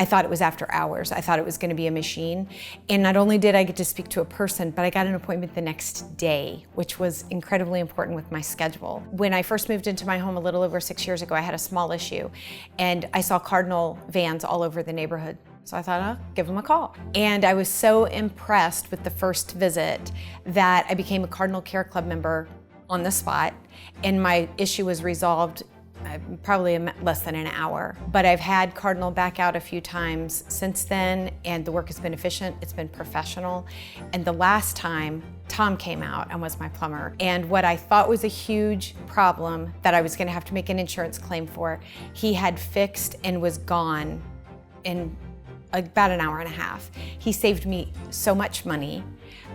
I thought it was after hours. I thought it was going to be a machine. And not only did I get to speak to a person, but I got an appointment the next day, which was incredibly important with my schedule. When I first moved into my home a little over 6 years ago, I had a small issue, and I saw Cardinal vans all over the neighborhood. So I thought, I'll give them a call. And I was so impressed with the first visit that I became a Cardinal Care Club member on the spot, and my issue was resolved probably in less than an hour. But I've had Cardinal back out a few times since then, and the work has been efficient, it's been professional. And the last time, Tom came out and was my plumber. And what I thought was a huge problem that I was gonna have to make an insurance claim for, he had fixed and was gone in about an hour and a half. He saved me so much money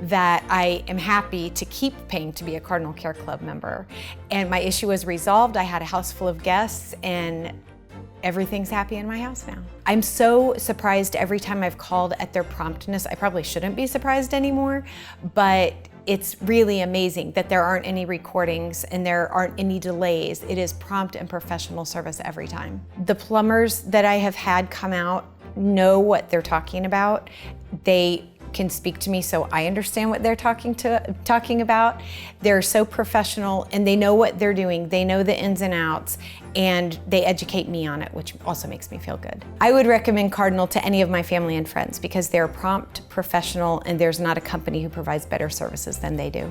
that I am happy to keep paying to be a Cardinal Care Club member. And my issue was resolved. I had a house full of guests, and everything's happy in my house now. I'm so surprised every time I've called at their promptness. I probably shouldn't be surprised anymore, but it's really amazing that there aren't any recordings and there aren't any delays. It is prompt and professional service every time. The plumbers that I have had come out know what they're talking about. They can speak to me so I understand what they're talking about. They're so professional, and they know what they're doing. They know the ins and outs, and they educate me on it, which also makes me feel good. I would recommend Cardinal to any of my family and friends because they're prompt, professional, and there's not a company who provides better services than they do.